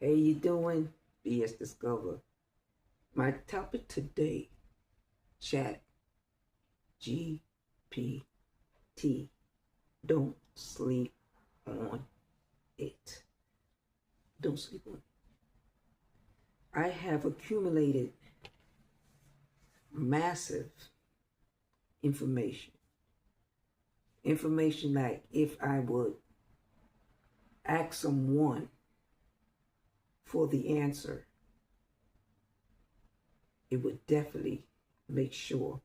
Hey, you doing? BS Discover. My topic today, Chat GPT. Don't sleep on it. Don't sleep on it. I have accumulated massive information. Information like if I would ask someone for the answer, it would definitely make sure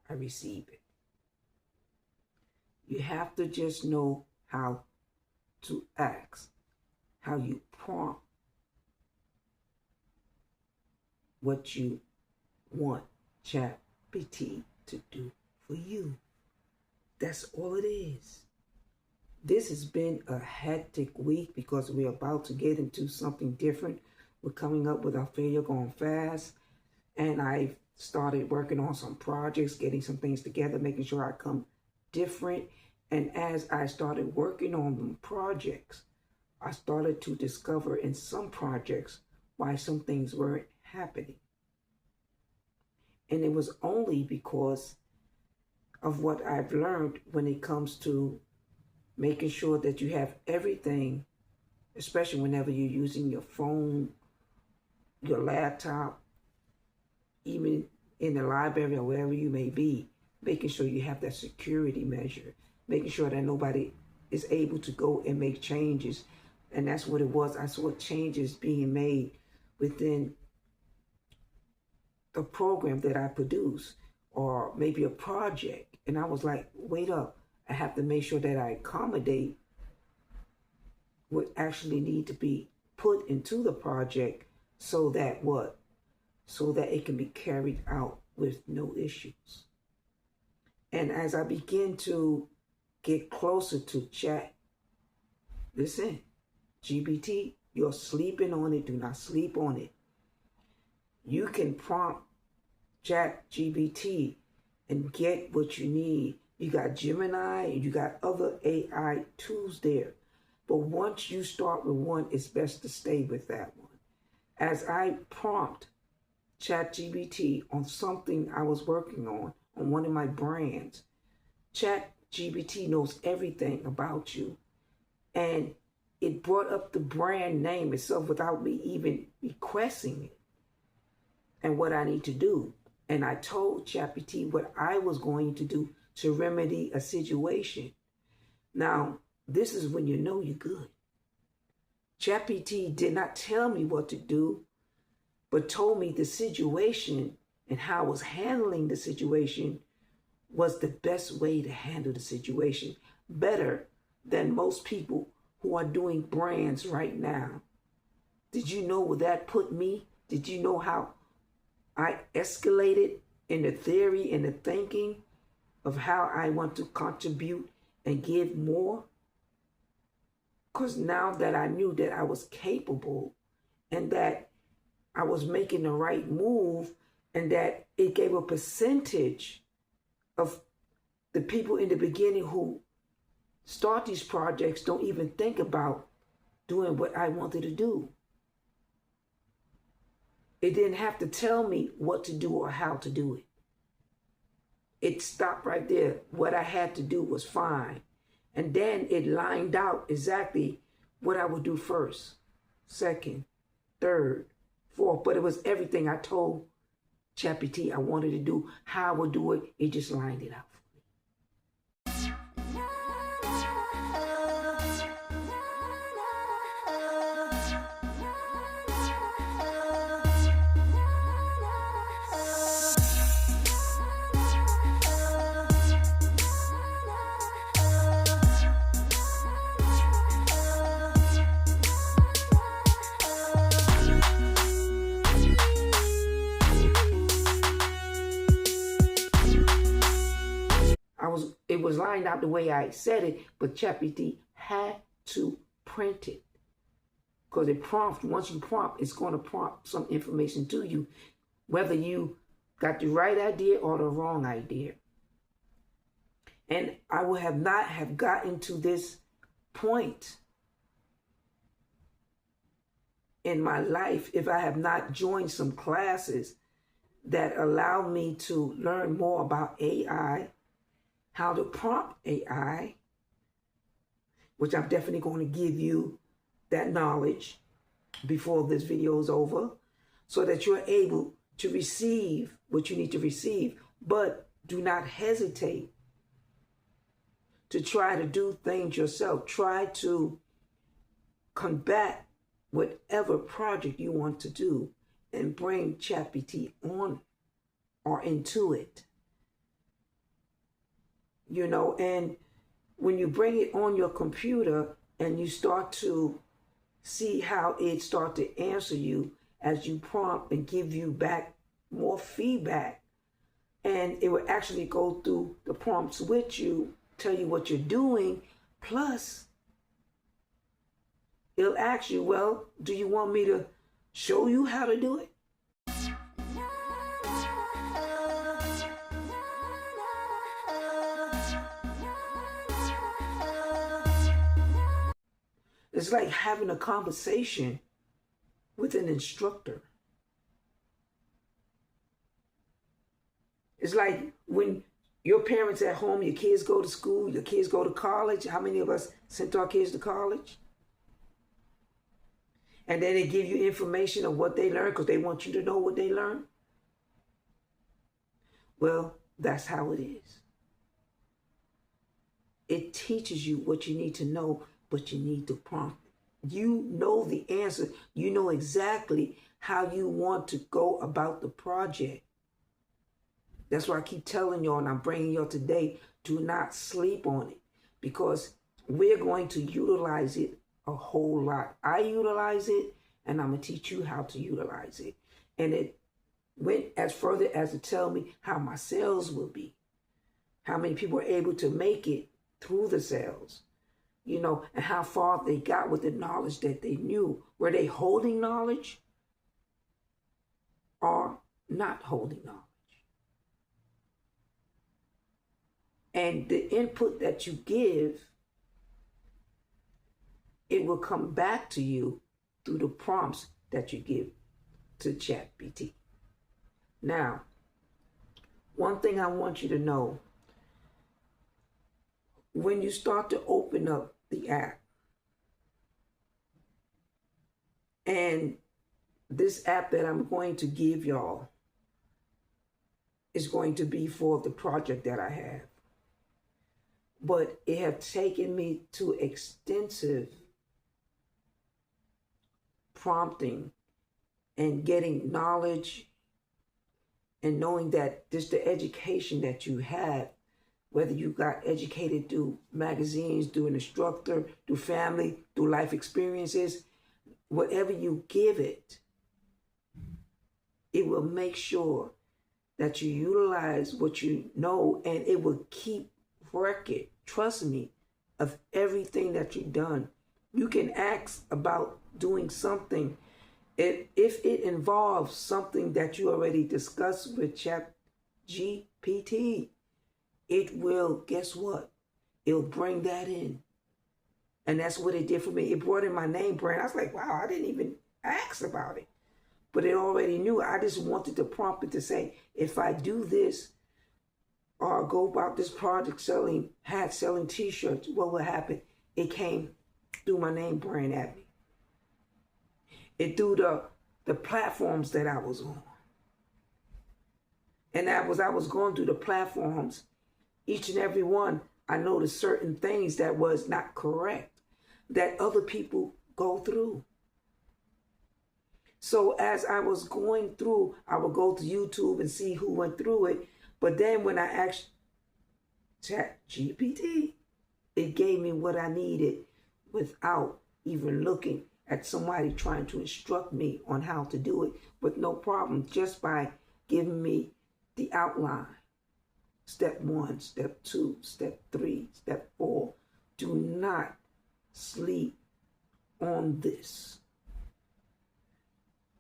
I receive it. You have to just know how to ask, how you prompt what you want ChatGPT to do for you. That's all it is. This has been a hectic week because we're about to get into something different. We're coming up with our failure going fast. And I've started working on some projects, getting some things together, making sure I come different. And as I started working on the projects, I started to discover in some projects why some things weren't happening. And it was only because of what I've learned when it comes to making sure that you have everything, especially whenever you're using your phone, your laptop, even in the library or wherever you may be, making sure you have that security measure, making sure that nobody is able to go and make changes. And that's what it was. I saw changes being made within the program that I produce, or maybe a project. And I was like, wait up, I have to make sure that I accommodate what actually need to be put into the project so that what? So that it can be carried out with no issues. And as I begin to get closer to chat, listen, GPT, you're sleeping on it. Do not sleep on it. You can prompt ChatGPT and get what you need. You got Gemini and you got other AI tools there. But once you start with one, it's best to stay with that one. As I prompt ChatGPT on something I was working on one of my brands, ChatGPT knows everything about you. And it brought up the brand name itself without me even requesting it and what I need to do. And I told ChatGPT what I was going to do to remedy a situation. Now, this is when you know you're good. ChatGPT did not tell me what to do, but told me the situation and how I was handling the situation was the best way to handle the situation, better than most people who are doing brands right now. Did you know where that put me? Did you know how I escalated in the theory and the thinking of how I want to contribute and give more? Because now that I knew that I was capable and that I was making the right move and that it gave a percentage of the people in the beginning who start these projects don't even think about doing what I wanted to do. It didn't have to tell me what to do or how to do it. It stopped right there. What I had to do was fine. And then it lined out exactly what I would do first, second, third, fourth. But it was everything I told ChatGPT I wanted to do, how I would do it. It just lined it out. It was lined out the way I said it, but ChatGPT had to print it. Because it prompts, once you prompt, it's going to prompt some information to you, whether you got the right idea or the wrong idea. And I would have not have gotten to this point in my life if I have not joined some classes that allow me to learn more about AI, how to prompt AI, which I'm definitely going to give you that knowledge before this video is over, so that you're able to receive what you need to receive. But do not hesitate to try to do things yourself. Try to combat whatever project you want to do and bring ChatGPT on or into it. You know, and when you bring it on your computer and you start to see how it starts to answer you as you prompt and give you back more feedback, and it will actually go through the prompts with you, tell you what you're doing, plus it'll ask you, well, do you want me to show you how to do it? It's like having a conversation with an instructor. It's like when your parents at home, your kids go to school, your kids go to college. How many of us sent our kids to college? And then they give you information of what they learned because they want you to know what they learned. Well, that's how it is. It teaches you what you need to know, but you need to prompt it. You know the answer. You know exactly how you want to go about the project. That's why I keep telling y'all, and I'm bringing y'all today, do not sleep on it, because we're going to utilize it a whole lot. I utilize it, and I'm going to teach you how to utilize it. And it went as further as to tell me how my sales will be, how many people are able to make it through the sales, you know, and how far they got with the knowledge that they knew. Were they holding knowledge or not holding knowledge? And the input that you give, it will come back to you through the prompts that you give to ChatGPT. Now, one thing I want you to know, when you start to open up the app, and this app that I'm going to give y'all is going to be for the project that I have. But it has taken me to extensive prompting and getting knowledge and knowing that just the education that you have, whether you got educated through magazines, through an instructor, through family, through life experiences, whatever you give it, it will make sure that you utilize what you know, and it will keep record, trust me, of everything that you've done. You can ask about doing something. If it involves something that you already discussed with ChatGPT, it will, guess what? It'll bring that in. And that's what it did for me. It brought in my name brand. I was like, wow, I didn't even ask about it. But it already knew. I just wanted to prompt it to say, if I do this, or go about this project selling hats, selling t-shirts, what will happen? It came through my name brand at me. It through the platforms that I was on. And I was going through the platforms, each and every one, I noticed certain things that was not correct, that other people go through. So as I was going through, I would go to YouTube and see who went through it. But then when I asked ChatGPT, it gave me what I needed without even looking at somebody trying to instruct me on how to do it with no problem, just by giving me the outline. Step 1, step 2, step 3, step 4. Do not sleep on this.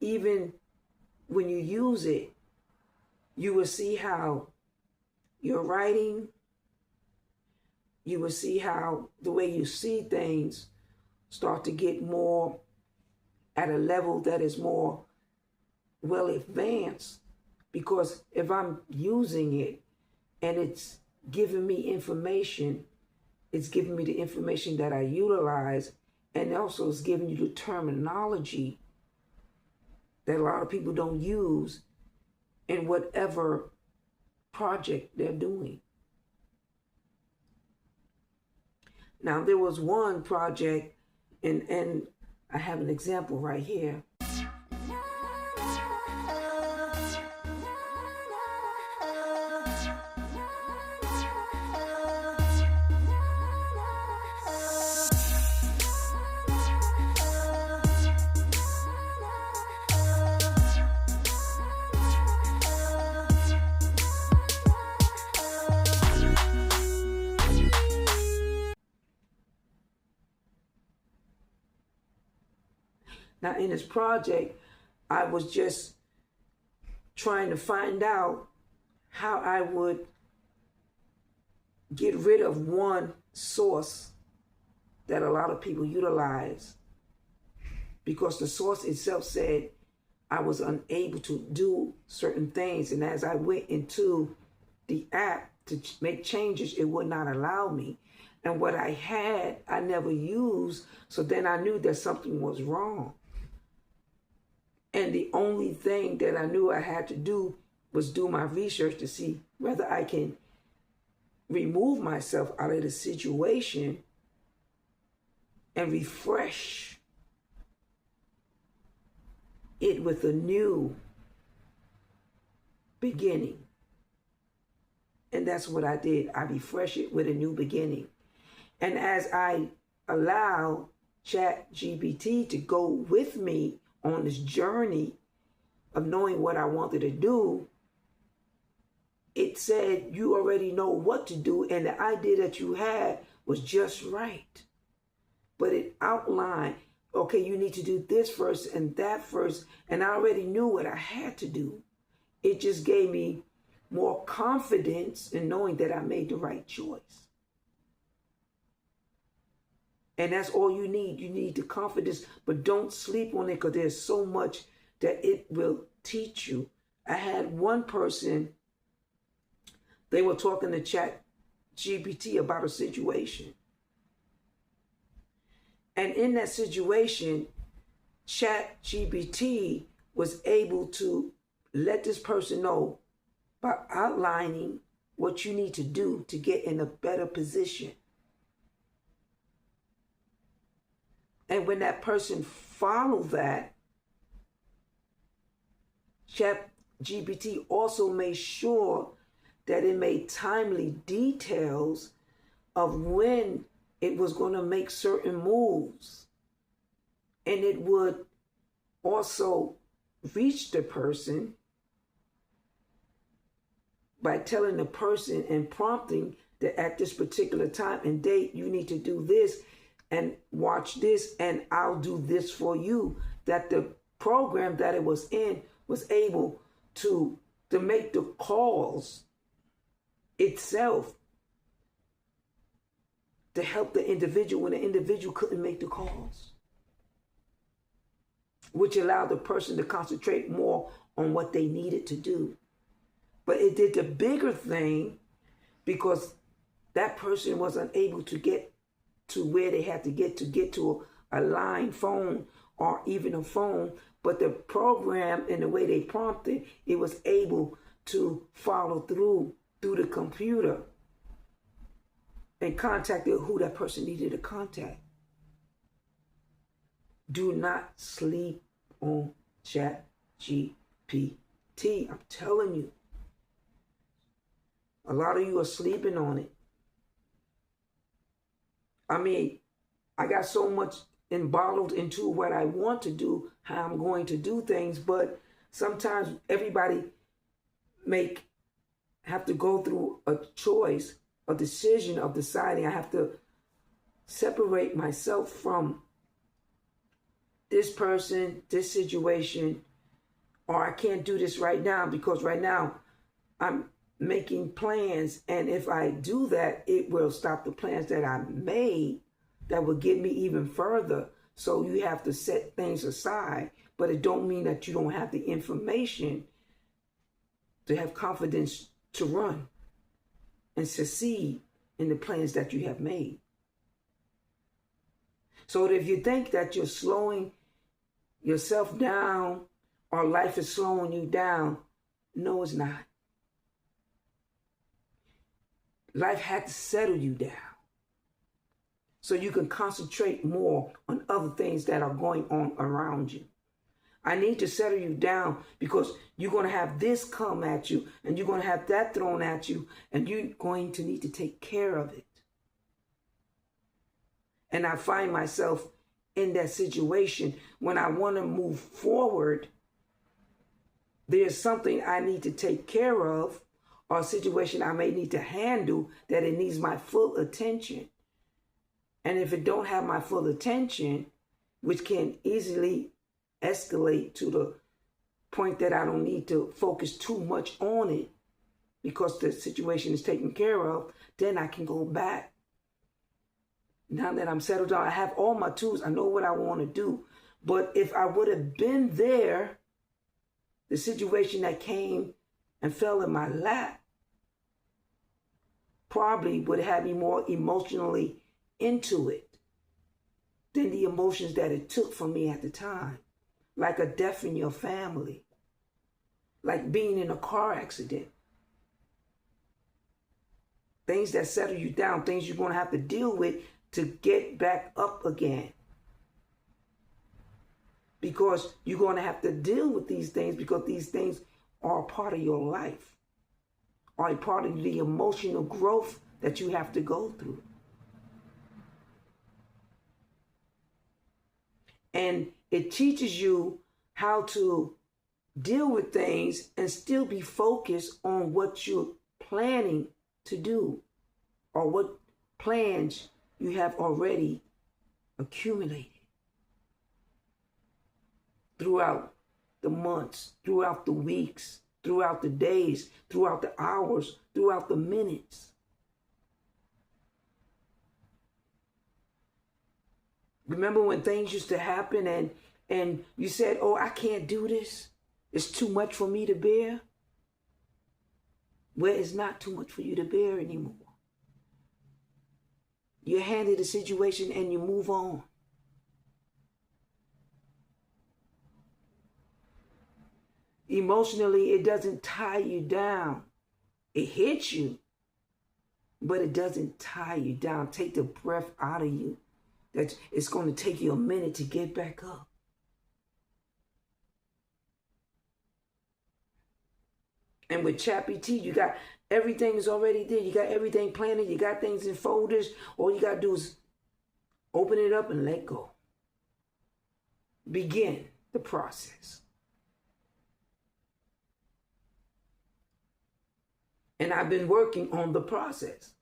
Even when you use it, you will see how your writing, you will see how the way you see things start to get more at a level that is more well advanced, because if I'm using it and it's giving me information, it's giving me the information that I utilize, and also it's giving you the terminology that a lot of people don't use in whatever project they're doing. Now, there was one project, and I have an example right here. Now, in this project, I was just trying to find out how I would get rid of one source that a lot of people utilize, because the source itself said I was unable to do certain things. And as I went into the app to make changes, it would not allow me. And what I had, I never used. So then I knew that something was wrong. And the only thing that I knew I had to do was do my research to see whether I can remove myself out of the situation and refresh it with a new beginning. And that's what I did. I refreshed it with a new beginning. And as I allow ChatGPT to go with me on this journey of knowing what I wanted to do, it said, you already know what to do, and the idea that you had was just right. But it outlined, okay, you need to do this first and that first, and I already knew what I had to do. It just gave me more confidence in knowing that I made the right choice. And that's all you need. You need the confidence, but don't sleep on it, because there's so much that it will teach you. I had one person, they were talking to ChatGPT about a situation. And in that situation, ChatGPT was able to let this person know by outlining what you need to do to get in a better position. And when that person followed that, ChatGPT also made sure that it made timely details of when it was going to make certain moves. And it would also reach the person by telling the person and prompting that at this particular time and date, you need to do this and watch this, and I'll do this for you. That the program that it was in was able to make the calls itself to help the individual when the individual couldn't make the calls, which allowed the person to concentrate more on what they needed to do. But it did the bigger thing, because that person was unable to get to where they had to get to a line phone or even a phone. But the program and the way they prompted, it was able to follow through the computer and contacted who that person needed to contact. Do not sleep on ChatGPT. I'm telling you. A lot of you are sleeping on it. I mean, I got so much embottled into what I want to do, how I'm going to do things, but sometimes everybody have to go through a choice, a decision of deciding I have to separate myself from this person, this situation, or I can't do this right now because right now I'm making plans, and if I do that, it will stop the plans that I made that will get me even further. So you have to set things aside, but it don't mean that you don't have the information to have confidence to run and succeed in the plans that you have made. So if you think that you're slowing yourself down or life is slowing you down, no, it's not. Life had to settle you down so you can concentrate more on other things that are going on around you. I need to settle you down because you're going to have this come at you and you're going to have that thrown at you and you're going to need to take care of it. And I find myself in that situation when I want to move forward. There's something I need to take care of or a situation I may need to handle that it needs my full attention. And if it don't have my full attention, which can easily escalate to the point that I don't need to focus too much on it because the situation is taken care of, then I can go back. Now that I'm settled down, I have all my tools. I know what I want to do. But if I would have been there, the situation that came and fell in my lap probably would have had me more emotionally into it than the emotions that it took from me at the time. Like a death in your family. Like being in a car accident. Things that settle you down, things you're going to have to deal with to get back up again. Because you're going to have to deal with these things because these things are a part of your life. Are a part of the emotional growth that you have to go through. And it teaches you how to deal with things and still be focused on what you're planning to do or what plans you have already accumulated throughout the months, throughout the weeks, throughout the days, throughout the hours, throughout the minutes. Remember when things used to happen and you said, oh, I can't do this. It's too much for me to bear. Well, it's not too much for you to bear anymore. You handle the situation and you move on. Emotionally, it doesn't tie you down. It hits you, but it doesn't tie you down. Take the breath out of you. That it's going to take you a minute to get back up. And with ChatGPT, you got everything is already there. You got everything planned. You got things in folders. All you got to do is open it up and let go. Begin the process. And I've been working on the process.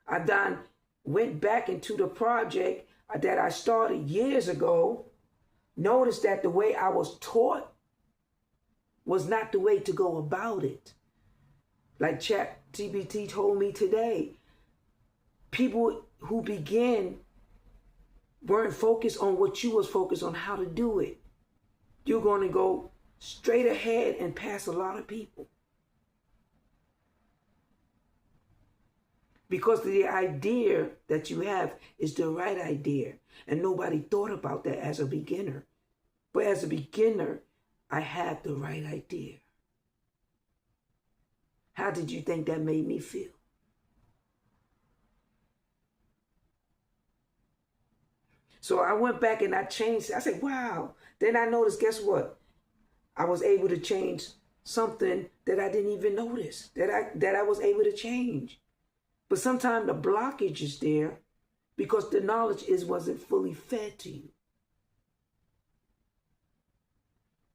I went back into the project that I started years ago. Noticed that the way I was taught was not the way to go about it. Like ChatGPT told me today, people who begin weren't focused on what you was focused on how to do it. You're going to go straight ahead and pass a lot of people. Because the idea that you have is the right idea. And nobody thought about that as a beginner. But as a beginner, I had the right idea. How did you think that made me feel? So I went back and I changed. I said, wow. Then I noticed, guess what? I was able to change something that I didn't even notice, that I was able to change. But sometimes the blockage is there because the knowledge wasn't fully fed to you.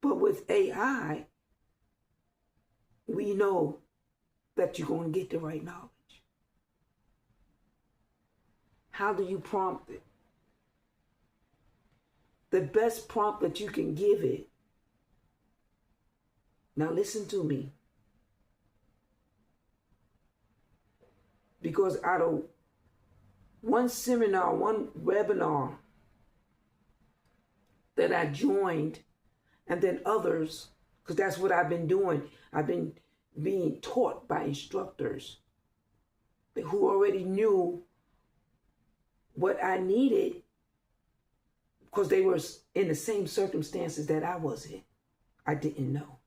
But with AI, we know that you're going to get the right knowledge. How do you prompt it? The best prompt that you can give it. Now listen to me. Because out of one seminar, one webinar that I joined, and then others, because that's what I've been doing. I've been being taught by instructors who already knew what I needed because they were in the same circumstances that I was in. I didn't know.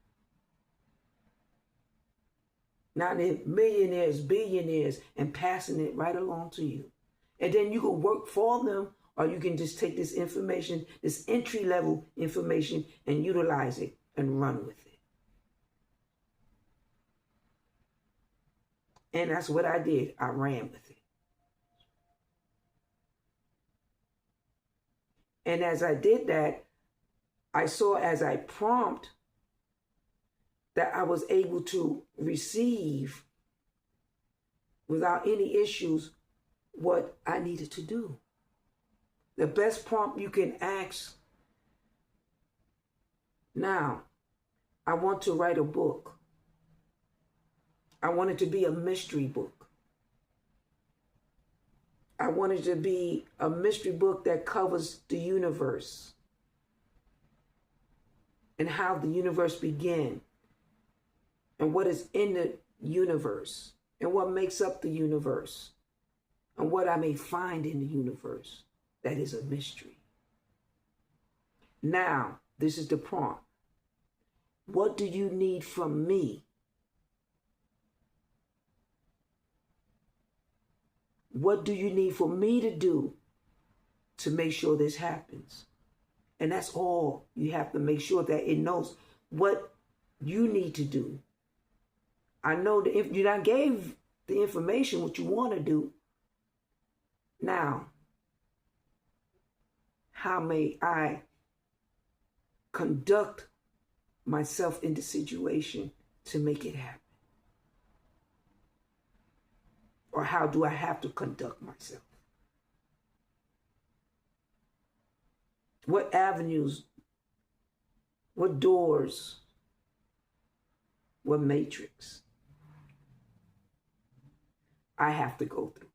Now they're millionaires, billionaires, and passing it right along to you. And then you can work for them, or you can just take this information, this entry-level information, and utilize it and run with it. And that's what I did. I ran with it. And as I did that, I saw as I prompt that I was able to receive without any issues what I needed to do. The best prompt you can ask. Now, I want to write a book. I want it to be a mystery book. I want it to be a mystery book that covers the universe and how the universe began and what is in the universe and what makes up the universe and what I may find in the universe that is a mystery. Now, this is the prompt. What do you need from me? What do you need for me to do to make sure this happens? And that's all. You have to make sure that it knows what you need to do. I know that if you not gave the information what you want to do, now, how may I conduct myself in the situation to make it happen? Or how do I have to conduct myself? What avenues, what doors, what matrix I have to go through.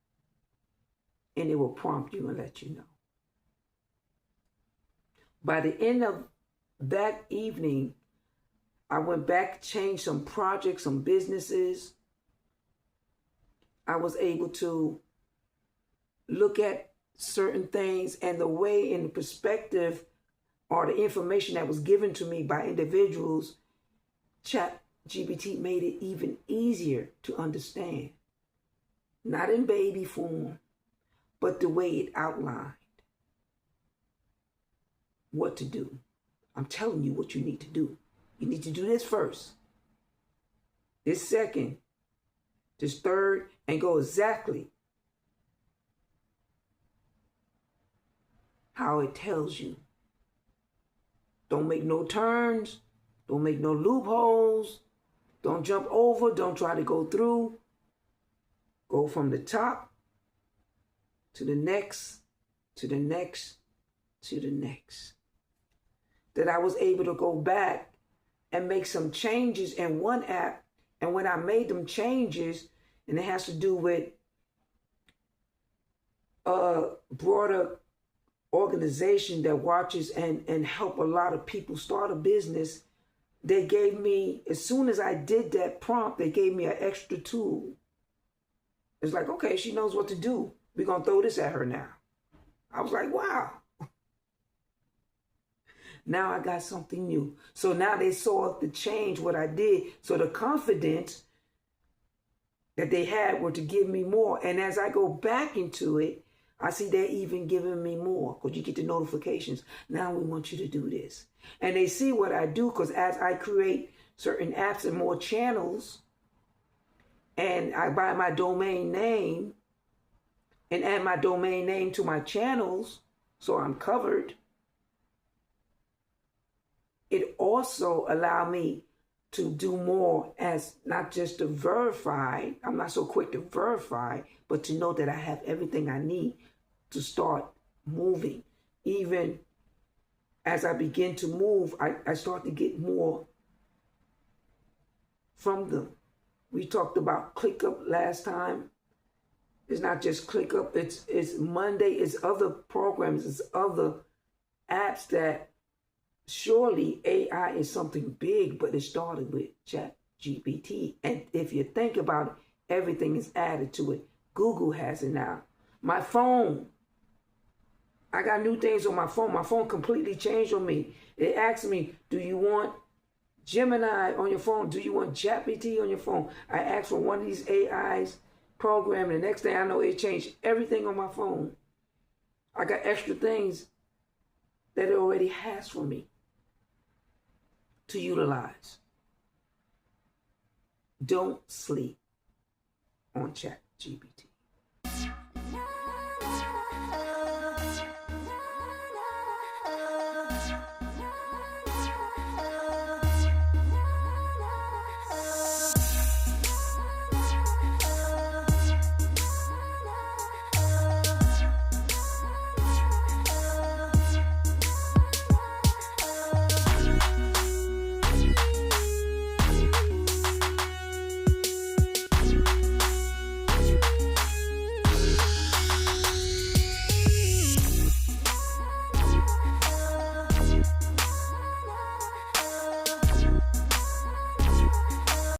And it will prompt you and let you know. By the end of that evening, I went back, changed some projects, some businesses. I was able to look at certain things and the way and the perspective or the information that was given to me by individuals, ChatGPT made it even easier to understand. Not in baby form, but the way it outlined what to do. I'm telling you what you need to do. You need to do this first, this second, this third, and go exactly how it tells you. Don't make no turns. Don't make no loopholes. Don't jump over. Don't try to go through. Go from the top to the next, to the next, to the next. That I was able to go back and make some changes in one app. And when I made them changes, and it has to do with a broader organization that watches and help a lot of people start a business, they gave me, as soon as I did that prompt, they gave me an extra tool. It's like, okay, she knows what to do. We're going to throw this at her now. I was like, wow. Now I got something new. So now they saw the change, what I did. So the confidence that they had were to give me more. And as I go back into it, I see they're even giving me more because you get the notifications. Now we want you to do this. And they see what I do because as I create certain apps and more channels, and I buy my domain name and add my domain name to my channels so I'm covered, it also allowed me to do more as not just to verify. I'm not so quick to verify, but to know that I have everything I need to start moving. Even as I begin to move, I start to get more from them. We talked about ClickUp last time. It's not just ClickUp. It's Monday. It's other programs. It's other apps that surely AI is something big, but it started with ChatGPT. And if you think about it, everything is added to it. Google has it now. My phone, I got new things on my phone. My phone completely changed on me. It asked me, do you want Gemini on your phone? Do you want ChatGPT on your phone? I asked for one of these AIs program, and the next thing I know, it changed everything on my phone. I got extra things that it already has for me to utilize. Don't sleep on ChatGPT.